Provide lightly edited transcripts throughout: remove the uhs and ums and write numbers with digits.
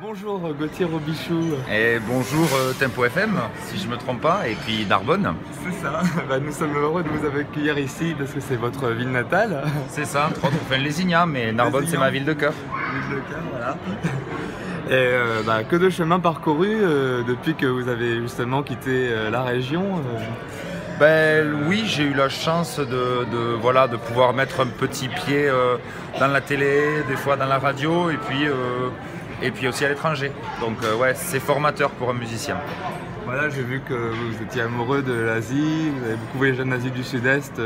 Bonjour Gauthier Robichou. Et bonjour Tempo FM, si je ne me trompe pas, et puis Narbonne. C'est ça, nous sommes heureux de vous accueillir ici parce que c'est votre ville natale. C'est ça, entre autres, enfin Lézignan, mais Narbonne c'est ma ville de cœur. Ville de cœur, voilà. Et que de chemin parcouru depuis que vous avez justement quitté la région Oui, j'ai eu la chance de pouvoir mettre un petit pied dans la télé, des fois dans la radio, et puis aussi à l'étranger. Donc ouais, c'est formateur pour un musicien. Voilà, j'ai vu que vous étiez amoureux de l'Asie, vous avez beaucoup voyagé en Asie du Sud-Est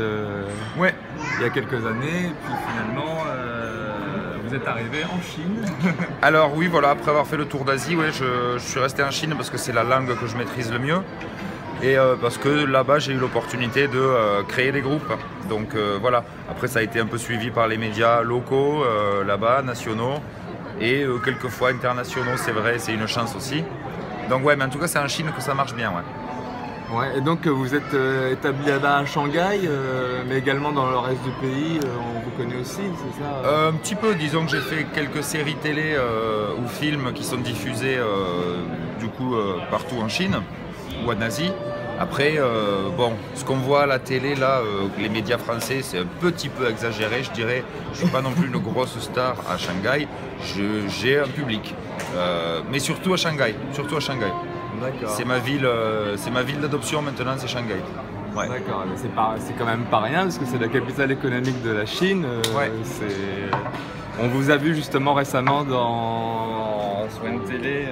ouais. Il y a quelques années, et puis finalement vous êtes arrivé en Chine. Alors oui, voilà, après avoir fait le tour d'Asie, ouais, je suis resté en Chine parce que c'est la langue que je maîtrise le mieux. Et parce que là-bas j'ai eu l'opportunité de créer des groupes, donc voilà. Après ça a été un peu suivi par les médias locaux là-bas, nationaux et quelquefois internationaux, c'est vrai, c'est une chance aussi. Donc ouais, mais en tout cas c'est en Chine que ça marche bien, ouais. Ouais, et donc vous êtes établi là-bas à Shanghai, mais également dans le reste du pays, on vous connaît aussi, c'est ça Un petit peu, disons que j'ai fait quelques séries télé ou films qui sont diffusés du coup partout en Chine ou en Asie. Après, bon, ce qu'on voit à la télé, là, les médias français, c'est un petit peu exagéré, je dirais. Je ne suis pas non plus une grosse star à Shanghai, j'ai un public. Mais surtout à Shanghai, D'accord. C'est ma ville d'adoption maintenant, c'est Shanghai. Ouais. D'accord, mais c'est quand même pas rien, parce que c'est la capitale économique de la Chine. Ouais. On vous a vu justement récemment sur une télé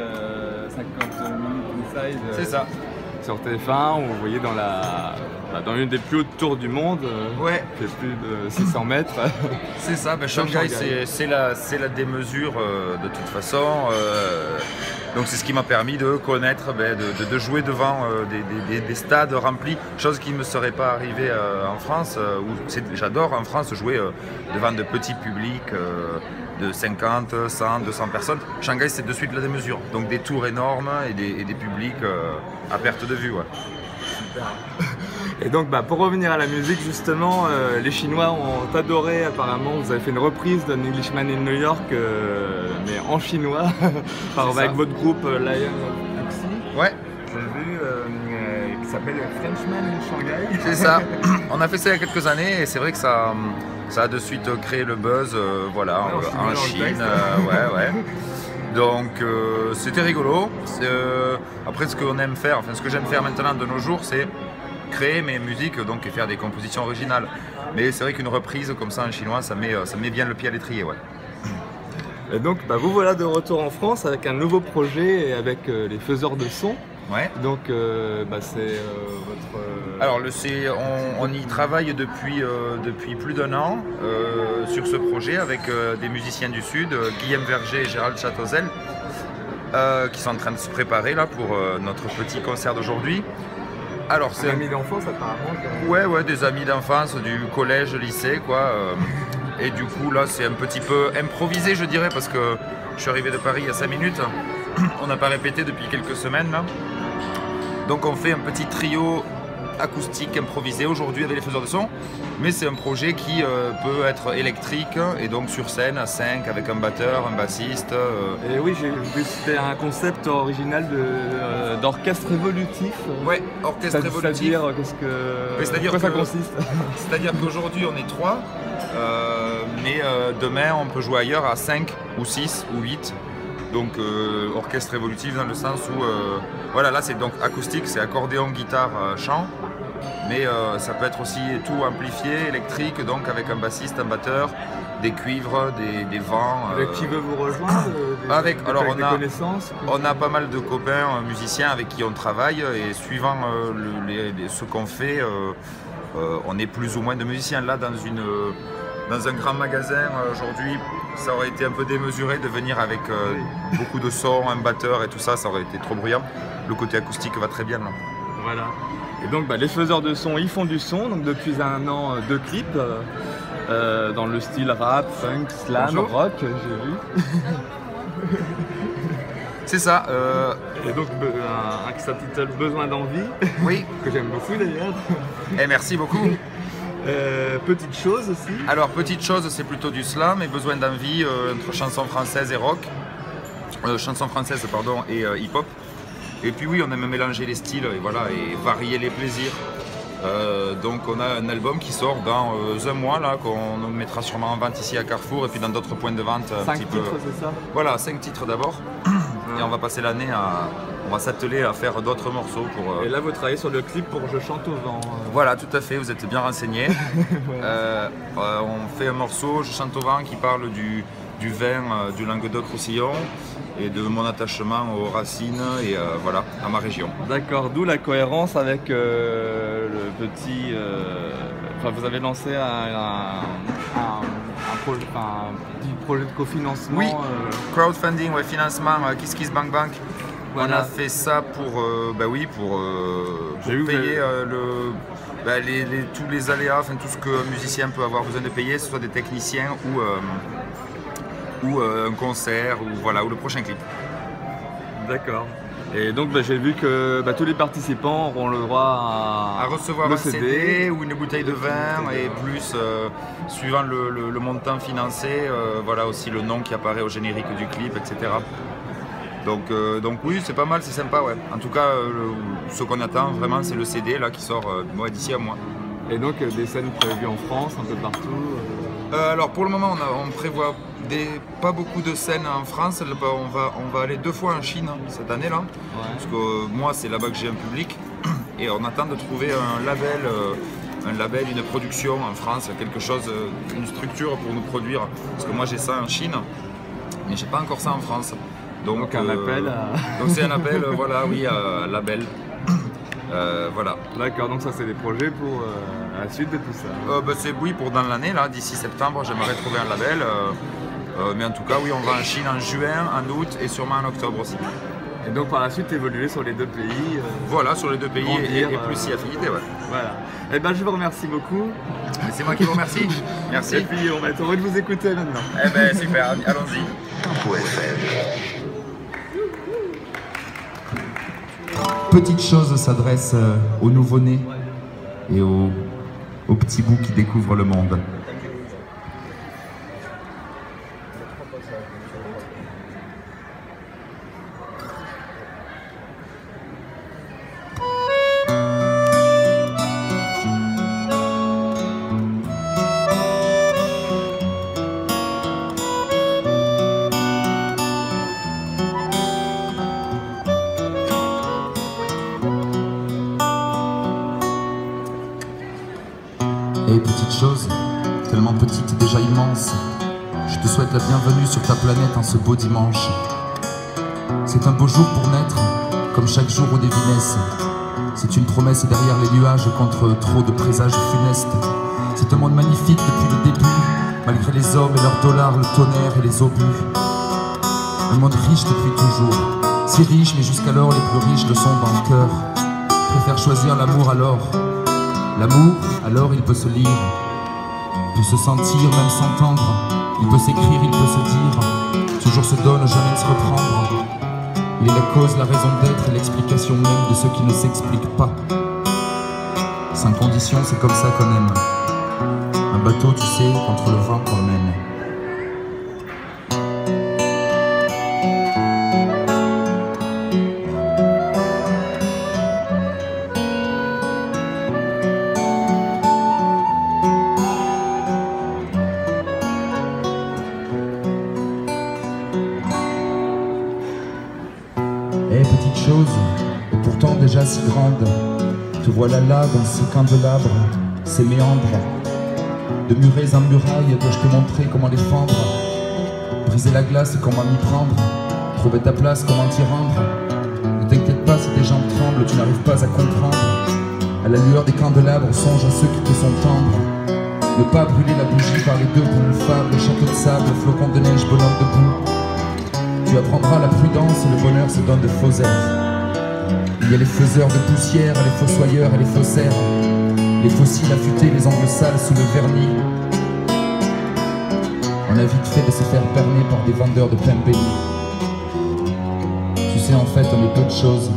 50 minutes inside. C'est ça. Sur TF1, où vous voyez dans une des plus hautes tours du monde, ouais. qui fait plus de 600 mètres. C'est ça, Shanghai c'est la démesure de toute façon. Donc c'est ce qui m'a permis de connaître, de jouer devant des stades remplis, chose qui ne me serait pas arrivée en France. J'adore en France jouer devant de petits publics de 50, 100, 200 personnes. Shanghai c'est de suite la démesure, donc des tours énormes et des publics à perte de vue. Ouais. Super. Et donc pour revenir à la musique justement, les Chinois ont adoré apparemment, vous avez fait une reprise d'un Englishman in New York, mais en chinois, avec votre groupe Lion of Luxy. Ouais. J'ai vu, qui s'appelle Frenchman in Shanghai. C'est ça, on a fait ça il y a quelques années et c'est vrai que ça a de suite créé le buzz voilà, en Chine. Ouais. Donc c'était rigolo. Après ce qu'on aime faire, enfin ce que j'aime faire maintenant de nos jours, c'est créer mes musiques donc, et faire des compositions originales. Mais c'est vrai qu'une reprise comme ça en chinois, ça met bien le pied à l'étrier. Ouais. Et donc vous voilà de retour en France avec un nouveau projet et avec les faiseurs de son. Ouais. Donc c'est votre... Alors on y travaille depuis plus d'un an sur ce projet avec des musiciens du Sud, Guillaume Verger et Gérald Châteauzel, qui sont en train de se préparer là pour notre petit concert d'aujourd'hui. Alors c'est amis d'enfance apparemment. Ouais, des amis d'enfance, du collège, lycée quoi. Et du coup là c'est un petit peu improvisé je dirais parce que je suis arrivé de Paris il y a 5 minutes. On n'a pas répété depuis quelques semaines là. Donc on fait un petit trio acoustique improvisé aujourd'hui avec les faiseurs de son, mais c'est un projet qui peut être électrique et donc sur scène à 5 avec un batteur, un bassiste. Et oui, j'ai vu que c'était un concept original d'orchestre évolutif. Ouais, orchestre évolutif. C'est-à-dire quoi ça consiste? C'est-à-dire qu'aujourd'hui on est 3, mais demain on peut jouer ailleurs à 5 ou 6 ou 8. Donc orchestre évolutif dans le sens où voilà, là c'est donc acoustique, c'est accordéon, guitare, chant, mais ça peut être aussi tout amplifié, électrique, donc avec un bassiste, un batteur, des cuivres, des vents. Avec qui veut vous rejoindre on a pas mal de copains musiciens avec qui on travaille et suivant ce qu'on fait, on est plus ou moins de musiciens. Là dans un grand magasin aujourd'hui, ça aurait été un peu démesuré de venir avec beaucoup de sons, un batteur et tout ça, ça aurait été trop bruyant. Le côté acoustique va très bien là. Voilà. Et donc les faiseurs de son, ils font du son, donc depuis un an, 2 clips dans le style rap, funk, slam, Bonjour. rock, j'ai vu. C'est ça. Et donc un qui s'intitule Besoin d'envie, Oui. que j'aime beaucoup d'ailleurs. Et merci beaucoup. Petite chose aussi. Alors, petite chose, c'est plutôt du slam et besoin d'envie entre chanson française et rock. Chanson française, pardon, et hip-hop. Et puis oui, on aime mélanger les styles et voilà, et varier les plaisirs. Donc on a un album qui sort dans un mois là, qu'on mettra sûrement en vente ici à Carrefour et puis dans d'autres points de vente. 5 titres, c'est ça? Voilà, 5 titres d'abord. Et on va passer l'année à... On va s'atteler à faire d'autres morceaux pour... Et là, vous travaillez sur le clip pour Je chante au vent. Voilà, tout à fait, vous êtes bien renseigné. On fait un morceau, Je chante au vent, qui parle du vin du Languedoc-Roussillon et de mon attachement aux racines et voilà, à ma région. D'accord, d'où la cohérence avec le petit... Enfin, vous avez lancé un petit projet de cofinancement. Oui, crowdfunding, ouais, financement, Kiss Kiss Bank Bank. Voilà. On a fait ça pour, pour payer tous les aléas, enfin tout ce qu'un musicien peut avoir besoin de payer, que ce soit des techniciens ou un concert ou voilà, ou le prochain clip. D'accord. Et donc j'ai vu que tous les participants auront le droit à recevoir le un CD ou une bouteille de vin et plus, suivant le montant financé, voilà aussi le nom qui apparaît au générique du clip, etc. Donc oui, c'est pas mal, c'est sympa, ouais. En tout cas, ce qu'on attend vraiment, c'est le CD là qui sort d'ici à moi. Et donc des scènes prévues en France, un peu partout Alors pour le moment, on prévoit pas beaucoup de scènes en France. On va aller 2 fois en Chine cette année là, parce que moi c'est là-bas que j'ai un public et on attend de trouver un label, une production en France, quelque chose, une structure pour nous produire, parce que moi j'ai ça en Chine, mais j'ai pas encore ça en France. Donc un appel à... Donc c'est un appel, voilà, oui, à label. Voilà. D'accord, donc ça c'est des projets pour la suite de tout ça. Oui, pour dans l'année, là, d'ici septembre, j'aimerais trouver un label. Mais en tout cas, oui, on va en Chine en juin, en août et sûrement en octobre aussi. Et donc par la suite évoluer sur les 2 pays. Voilà, sur les 2 pays et plus si affinité, ouais. Voilà. Et je vous remercie beaucoup. C'est moi qui vous remercie. Merci. Et puis on va être heureux de vous écouter maintenant. Eh ben super, allons-y. Petite chose s'adresse aux nouveau-nés et aux petits bouts qui découvrent le monde. Et petite chose, tellement petite et déjà immense, je te souhaite la bienvenue sur ta planète en ce beau dimanche. C'est un beau jour pour naître, comme chaque jour où des vies naissent. C'est une promesse derrière les nuages contre trop de présages funestes. C'est un monde magnifique depuis le début, malgré les hommes et leurs dollars, le tonnerre et les obus. Un monde riche depuis toujours, si riche mais jusqu'alors les plus riches le sont dans le cœur. Préfère choisir l'amour alors. L'amour, alors il peut se lire, il peut se sentir, même s'entendre. Il peut s'écrire, il peut se dire, toujours se donne, jamais ne se reprendre. Il est la cause, la raison d'être et l'explication même de ce qui ne s'explique pas. Sans condition, c'est comme ça qu'on aime. Un bateau, tu sais, contre le vent qu'on mène. Petite chose, et pourtant déjà si grande, te voilà là dans ces candélabres, ces méandres, de murets en murailles que je t'ai montré comment les fendre, briser la glace, comment m'y prendre, trouver ta place, comment t'y rendre. Ne t'inquiète pas si tes jambes tremblent, tu n'arrives pas à comprendre. À la lueur des candélabres, songe à ceux qui te sont tendres. Ne pas brûler la bougie par les 2 bouts, fable, château de sable, flocon de neige, bonhomme debout. Tu apprendras la prudence et le bonheur se donne de faux airs. Il y a les faiseurs de poussière, les fossoyeurs et les faussaires, les fossiles affûtés, les angles sales sous le vernis. On a vite fait de se faire berner par des vendeurs de pain béni. Tu sais, en fait, on est peu de choses.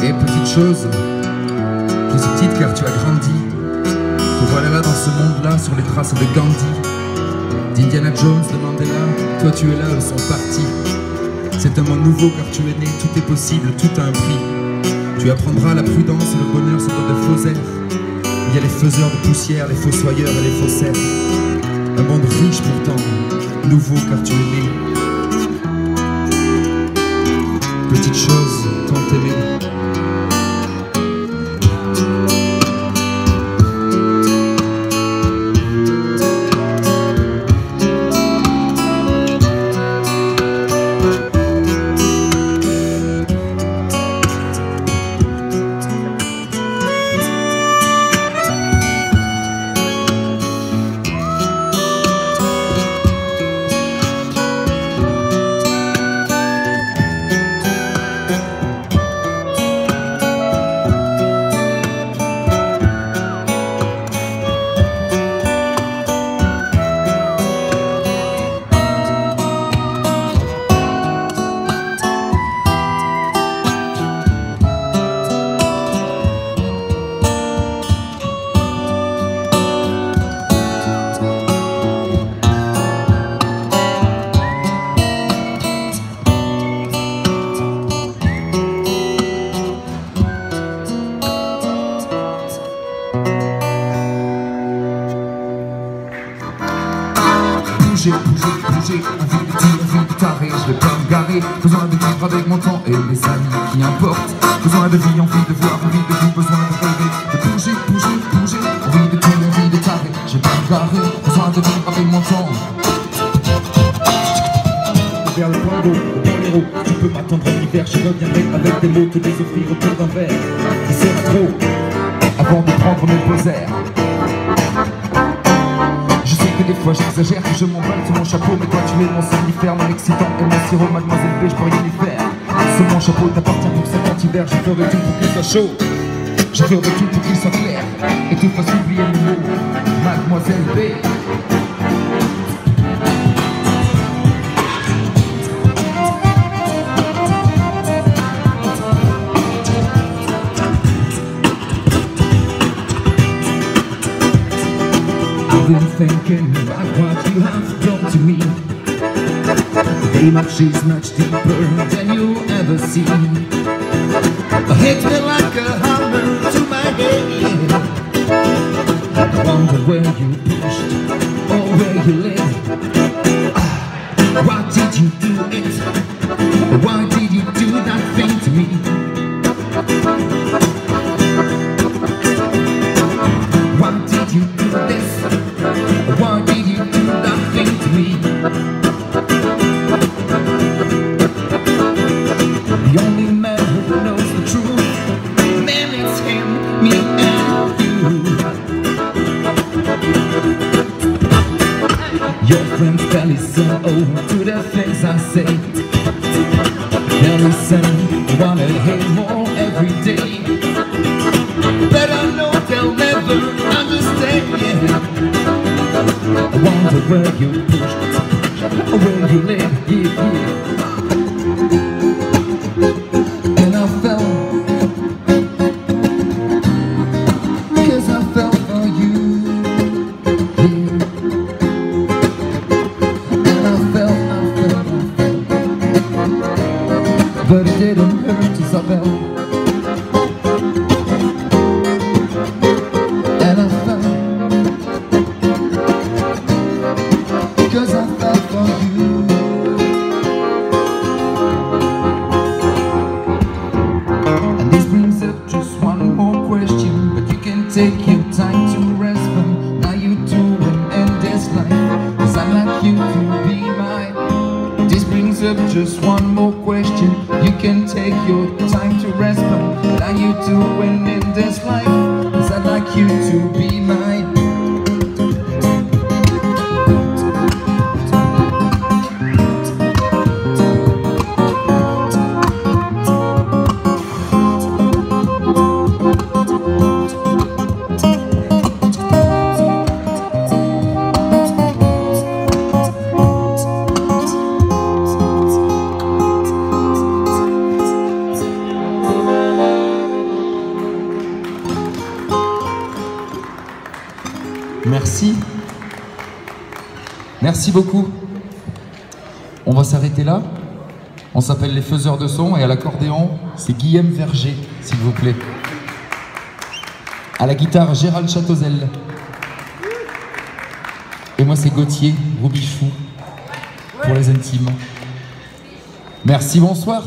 Et petite chose, tu es petite car tu as grandi. Te voilà là dans ce monde-là, sur les traces de Gandhi, d'Indiana Jones, de Mandela. Toi tu es là, eux sont partis. C'est un monde nouveau car tu es né, tout est possible, tout a un prix. Tu apprendras la prudence et le bonheur, c'est pas de faux airs. Il y a les faiseurs de poussière, les fossoyeurs et les faussaires. Un monde riche pourtant, nouveau car tu es né. Petite chose, tant aimée. Bouger, envie de taré, je vais pas me garer. Besoin de vivre avec mon temps et mes amis qui importent. Besoin de vie, envie de voir, envie de vivre, besoin de rêver. De bouger, envie de tout, envie de taré, je vais pas me garer. Besoin de vivre avec mon temps. Vers le point d'eau, le boléro, tu peux m'attendre en hiver, je reviendrai avec des mots, te les offrir autour d'un verre. Qui sera trop, avant de prendre mes posers. Des fois j'exagère, que je m'emballe sur mon chapeau. Mais toi tu es mon somnifère, mon excitant et mon sirop. Mademoiselle B, je peux rien y faire. Sur mon chapeau t'appartient pour cet hiver. Je ferai tout pour qu'il soit chaud, je ferai tout pour qu'il soit clair et qu'il fasse oublier le mot Mademoiselle B. I've been thinking about what you have done to me. The much is much deeper than you ever see. Hit me like a hammer to my head. I wonder where you pushed or where you led. Why did you do it? Why did you do that thing to me? Why did you do this? Why did you do that thing to me? The only man who knows the truth, man, it's him, me and you. Your friends tell listen, oh, to the things I say. They'll listen, wanna hear more every day. But I know they'll never understand, yeah. I wonder where you pushed, or where you led, yeah. And I fell, 'cause I fell for you, yeah. And I fell, but it didn't hurt, Isabel. And I fell, 'cause I fell for you. And this brings up just one more question, but you can take your time to respond. Now you doing in this life, 'cause I like you too. just one more question. You can take your time to respond. What are you doing in this life? 'Cause I'd like you to be mine. Merci. Merci beaucoup. On va s'arrêter là. On s'appelle les faiseurs de son et à l'accordéon, c'est Guillaume Verger, s'il vous plaît. À la guitare, Gérald Châteauzel. Et moi, c'est Gauthier Robichou pour les intimes. Merci, bonsoir.